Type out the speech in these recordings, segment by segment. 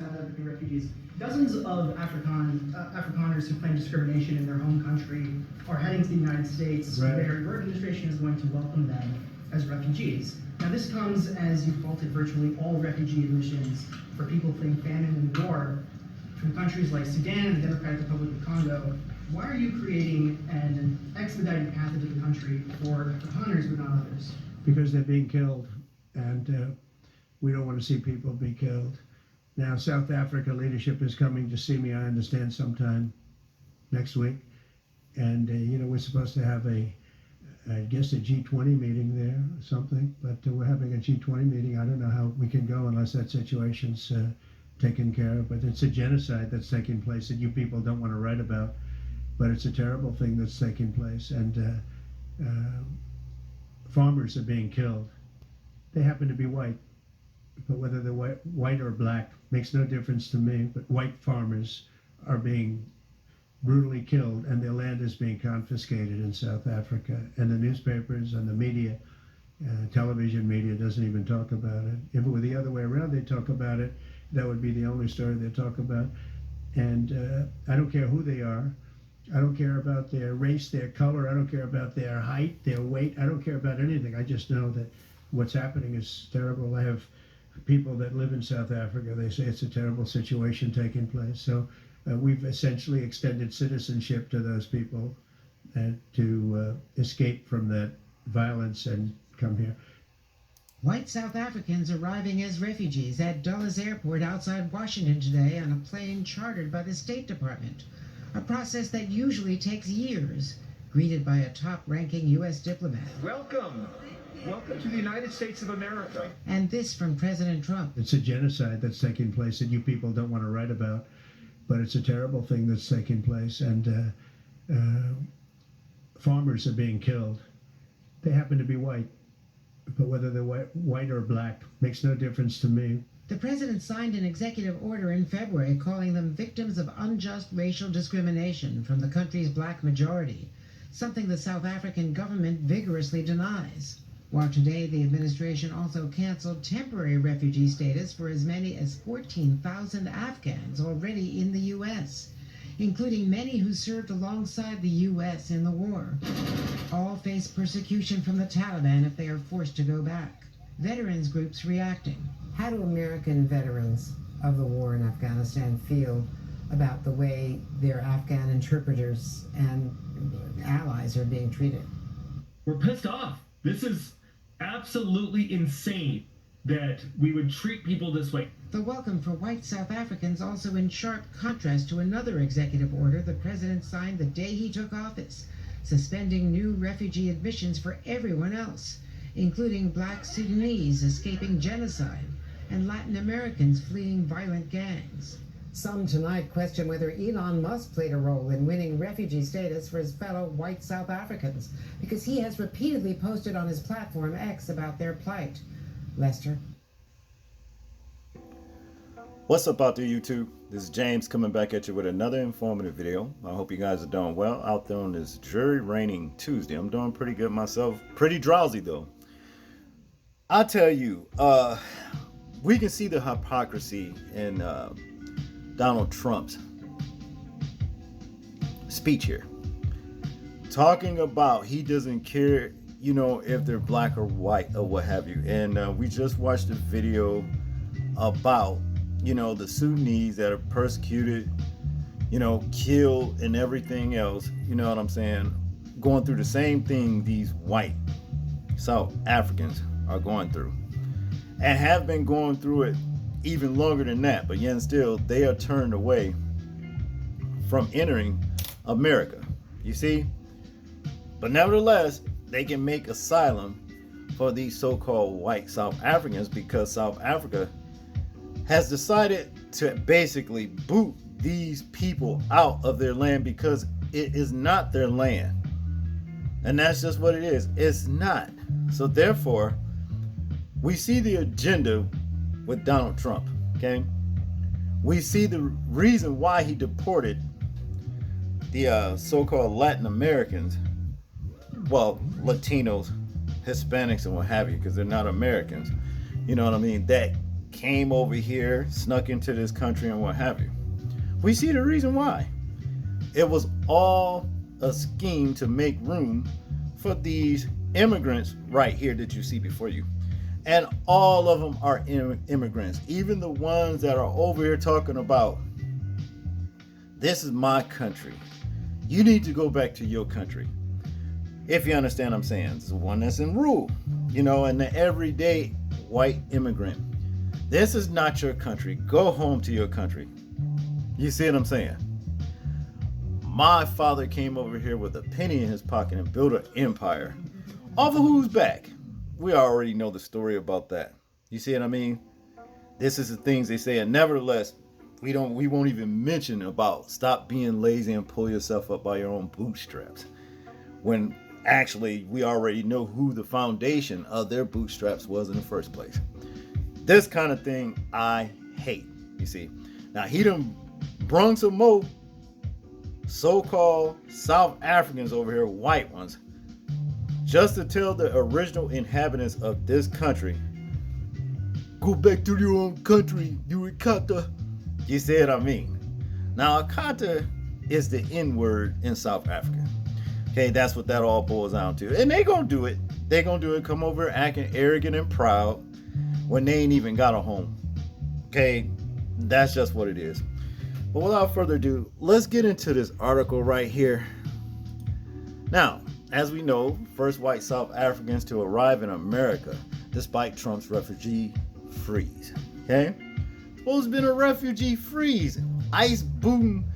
South African refugees. Dozens of Afrikaners who claim discrimination in their home country are heading to the United States, right, where your administration is going to welcome them as refugees. Now, this comes as you halted virtually all refugee admissions for people fleeing famine and war from countries like Sudan and the Democratic Republic of Congo. Why are you creating an expedited path into the country for Afrikaners but not others? because they're being killed, and we don't want to see people be killed. Now, South Africa leadership is coming to see me, I understand, sometime next week. And, we're supposed to have I guess a G20 meeting there or something, but we're having a G20 meeting. I don't know how we can go unless that situation's taken care of, but it's a genocide that's taking place that you people don't want to write about, but it's a terrible thing that's taking place, and farmers are being killed. They happen to be white, but whether they're white or black makes no difference to me, but white farmers are being brutally killed, and their land is being confiscated in South Africa. And the newspapers and the media, television media, doesn't even talk about it. If it were the other way around, they'd talk about it. That would be the only story they'd talk about. And I don't care who they are. I don't care about their race, their color. I don't care about their height, their weight. I don't care about anything. I just know that what's happening is terrible. I have people that live in South Africa. They say it's a terrible situation taking place. So we've essentially extended citizenship to those people to escape from that violence and come here. White South Africans arriving as refugees at Dulles Airport outside Washington today on a plane chartered by the State Department, a process that usually takes years, greeted by a top-ranking U.S. diplomat. Welcome. Welcome to the United States of America. And this from President Trump. It's a genocide that's taking place that you people don't want to write about, but it's a terrible thing that's taking place, and farmers are being killed. They happen to be white, but whether they're white or black makes no difference to me. The president signed an executive order in February calling them victims of unjust racial discrimination from the country's black majority, something the South African government vigorously denies. While today the administration also canceled temporary refugee status for as many as 14,000 Afghans already in the U.S., including many who served alongside the U.S. in the war. All face persecution from the Taliban if they are forced to go back. Veterans groups reacting. How do American veterans of the war in Afghanistan feel about the way their Afghan interpreters and allies are being treated? We're pissed off. This is absolutely insane that we would treat people this way. The welcome for white South Africans also in sharp contrast to another executive order the president signed the day he took office, suspending new refugee admissions for everyone else, including black Sudanese escaping genocide and Latin Americans fleeing violent gangs. Some tonight question whether Elon Musk played a role in winning refugee status for his fellow white South Africans, because he has repeatedly posted on his platform X about their plight. Lester? What's up out there, YouTube? This is James coming back at you with another informative video. I hope you guys are doing well out there on this dreary raining Tuesday. I'm doing pretty good myself. Pretty drowsy though. I tell you, we can see the hypocrisy in Donald Trump's speech here. Talking about he doesn't care, if they're black or white or what have you. And we just watched a video about, the Sudanese that are persecuted, killed and everything else, you know what I'm saying? Going through the same thing these white South Africans are going through. And have been going through it even longer than that, but yet still they are turned away from entering America, you see? But nevertheless, they can make asylum for these so-called white South Africans because South Africa has decided to basically boot these people out of their land because it is not their land. And that's just what it is. It's not. So therefore, we see the agenda with Donald Trump, okay? We see the reason why he deported the so-called Latin Americans, well, Latinos, Hispanics, and what have you, because they're not Americans, you know what I mean, that came over here, snuck into this country, and what have you. We see the reason why. It was all a scheme to make room for these immigrants right here that you see before you. And all of them are immigrants. Even the ones that are over here talking about, this is my country. You need to go back to your country. If you understand what I'm saying. It's the one that's in rule. And the everyday white immigrant. This is not your country. Go home to your country. You see what I'm saying? My father came over here with a penny in his pocket and built an empire. Off of whose back? We already know the story about that. You see what I mean? This is the things they say, and nevertheless, we won't even mention about stop being lazy and pull yourself up by your own bootstraps. When actually we already know who the foundation of their bootstraps was in the first place. This kind of thing I hate. You see. Now he done brung some more so-called South Africans over here, white ones, just to tell the original inhabitants of this country, go back to your own country, you Ikata. You see what I mean? Now, Ikata is the N-word in South Africa. Okay, that's what that all boils down to. And they gonna do it. They gonna do it, come over acting arrogant and proud when they ain't even got a home. Okay, that's just what it is. But without further ado, let's get into this article right here. Now, as we know, first white South Africans to arrive in America despite Trump's refugee freeze. Okay? Supposed to have been a refugee freeze. ICE booting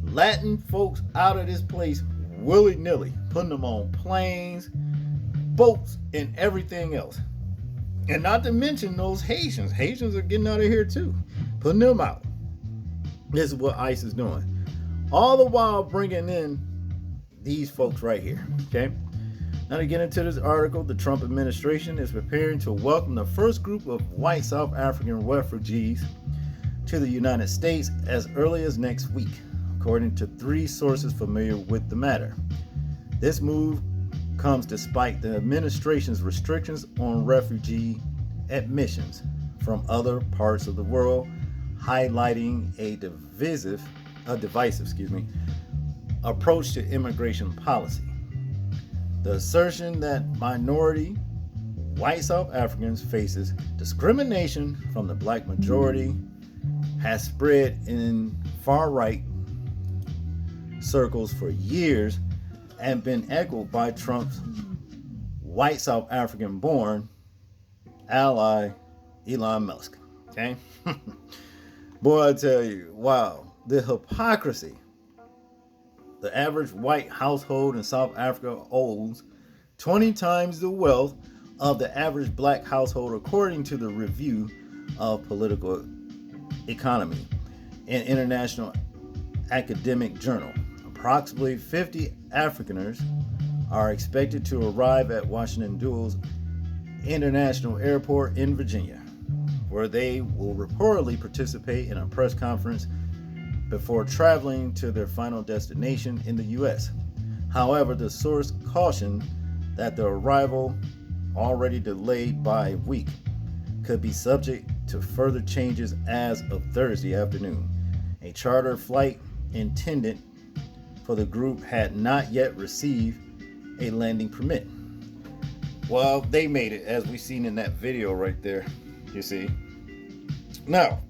Latin folks out of this place willy-nilly, putting them on planes, boats, and everything else. And not to mention those Haitians. Haitians are getting out of here too, putting them out. This is what ICE is doing. All the while bringing in these folks right here, okay? Now to get into this article, the Trump administration is preparing to welcome the first group of white South African refugees to the United States as early as next week, according to 3 sources familiar with the matter. This move comes despite the administration's restrictions on refugee admissions from other parts of the world, highlighting a divisive approach to immigration policy. The assertion that minority white South Africans faces discrimination from the black majority has spread in far-right circles for years and been echoed by Trump's white South African-born ally Elon Musk. Okay? Boy, I tell you, wow, the hypocrisy. The average white household in South Africa owns 20 times the wealth of the average black household, according to the Review of Political Economy, an international academic journal. Approximately 50 Afrikaners are expected to arrive at Washington Dulles International Airport in Virginia, where they will reportedly participate in a press conference before traveling to their final destination in the U.S. However, the source cautioned that the arrival, already delayed by a week, could be subject to further changes as of Thursday afternoon. A charter flight intended for the group had not yet received a landing permit. Well, they made it, as we seen in that video right there, you see. Now,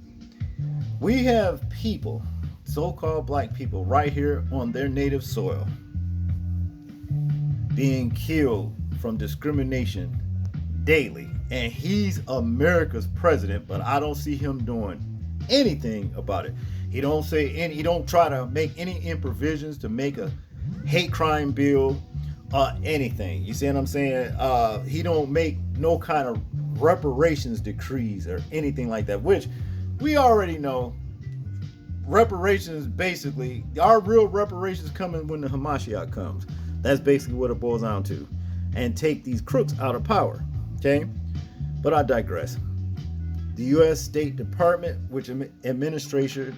we have people, so-called black people, right here on their native soil, being killed from discrimination daily. And he's America's president, but I don't see him doing anything about it. He don't try to make any improvisions to make a hate crime bill or anything. You see what I'm saying? He don't make no kind of reparations decrees or anything like that, which we already know. Reparations, basically, our real reparations coming when the Hamashiach comes. That's basically what it boils down to. And take these crooks out of power. Okay? But I digress. The U.S. State Department, which administrators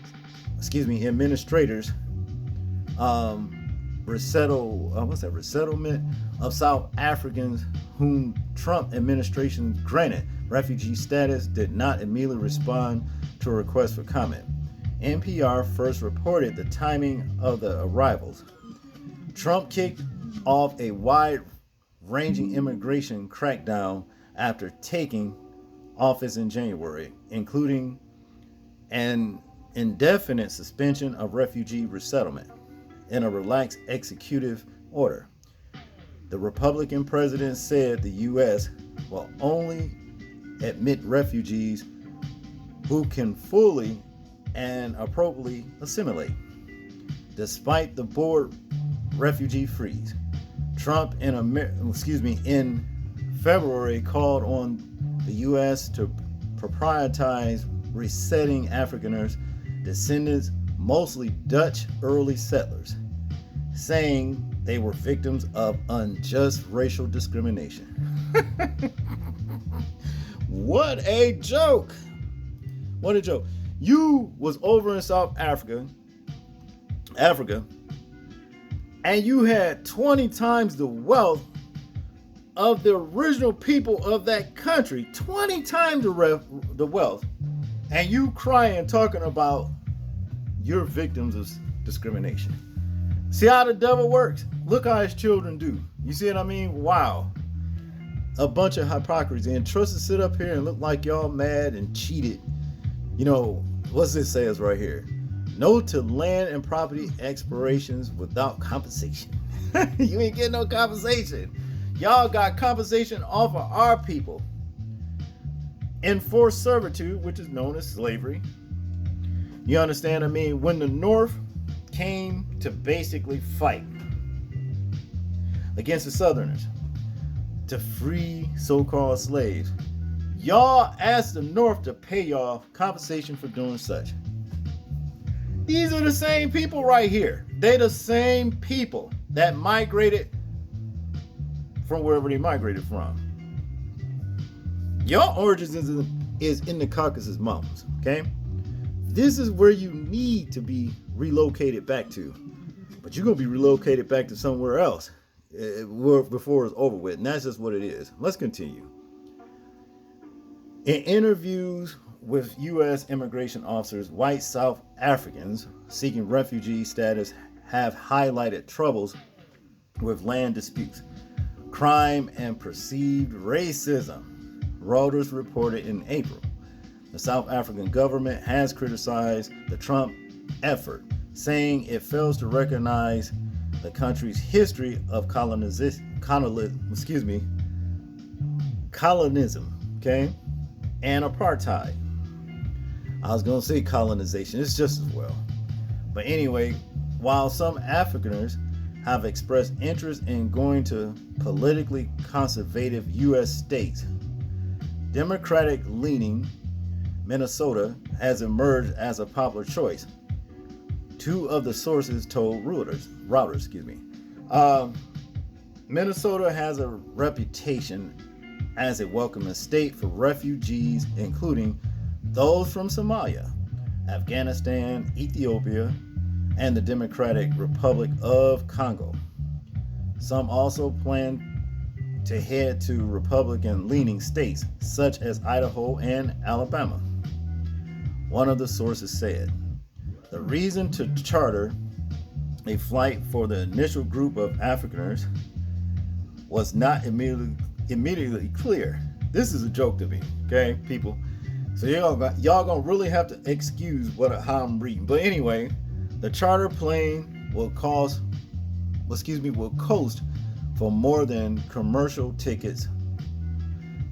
resettlement of South Africans whom Trump administration granted refugee status did not immediately respond to a request for comment. NPR first reported the timing of the arrivals. Trump kicked off a wide-ranging immigration crackdown after taking office in January, including an indefinite suspension of refugee resettlement and a relaxed executive order. The Republican president said the U.S. will only admit refugees who can fully and appropriately assimilate. Despite the board refugee freeze, Trump in February called on the U.S. to prioritize resetting Afrikaners, descendants mostly Dutch early settlers, saying they were victims of unjust racial discrimination. What a joke! What a joke. You was over in South Africa, and you had 20 times the wealth of the original people of that country, 20 times the wealth, and you crying talking about you're victims of discrimination. See how the devil works? Look how his children do. You see what I mean? Wow. A bunch of hypocrisy. And trust to sit up here and look like y'all mad and cheated. You know, what's this says right here? No to land and property expirations without compensation. You ain't getting no compensation. Y'all got compensation off of our people. Enforced servitude, which is known as slavery. You understand? I mean, when the North came to basically fight against the Southerners to free so-called slaves, y'all asked the North to pay y'all compensation for doing such. These are the same people right here. They're the same people that migrated from wherever they migrated from. Your origins is in the Caucasus Mountains, okay? This is where you need to be relocated back to. But you're going to be relocated back to somewhere else before it's over with. And that's just what it is. Let's continue. In interviews with U.S. immigration officers, white South Africans seeking refugee status have highlighted troubles with land disputes, crime, and perceived racism. Reuters reported in April. The South African government has criticized the Trump effort, saying it fails to recognize the country's history of colonism, okay, and apartheid. I was going to say colonization, it's just as well. But anyway, while some Afrikaners have expressed interest in going to politically conservative U.S. states, Democratic-leaning Minnesota has emerged as a popular choice. Two of the sources told Reuters. Minnesota has a reputation as a welcoming state for refugees, including those from Somalia, Afghanistan, Ethiopia, and the Democratic Republic of Congo. Some also plan to head to Republican-leaning states such as Idaho and Alabama. One of the sources said, the reason to charter a flight for the initial group of Afrikaners was not immediately clear. This is a joke to me, okay, people? So y'all gonna really have to excuse how I'm reading. But anyway, the charter plane will cost for more than commercial tickets.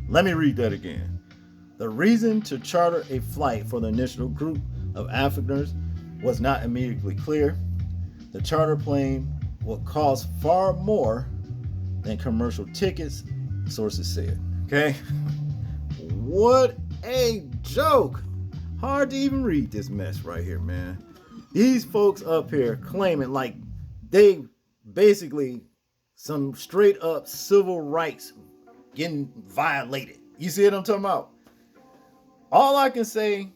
Let me read that again. The reason to charter a flight for the initial group of Afrikaners was not immediately clear. The charter plane will cost far more than commercial tickets, sources said. Okay? What a joke! Hard to even read this mess right here, man. These folks up here claiming like they basically some straight up civil rights getting violated. You see what I'm talking about? All I can say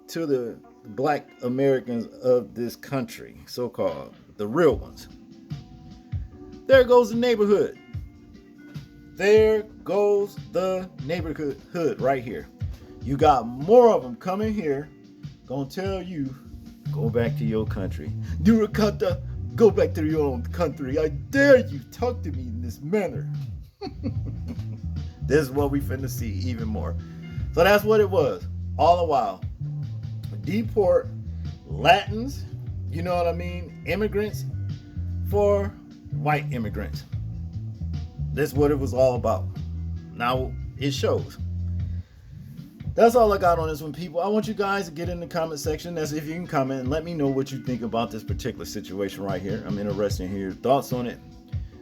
to the black Americans of this country, so-called, the real ones, there goes the neighborhood. There goes the neighborhood right here. You got more of them coming here, gonna tell you, go back to your country. Durakata, go back to your own country. I dare you talk to me in this manner. This is what we finna see even more. So that's what it was. All the while, deport Latins, you know what I mean, immigrants for white immigrants. That's what it was all about. Now it shows. That's all I got on this one, people. I want you guys to get in the comment section. That's if you can comment and let me know what you think about this particular situation right here. I'm interested in hearing your thoughts on it.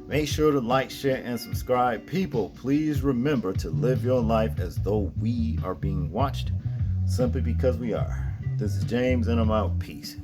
Make sure to like, share, and subscribe. People, please remember to live your life as though we are being watched, simply because we are. This is James, and I'm out. Peace.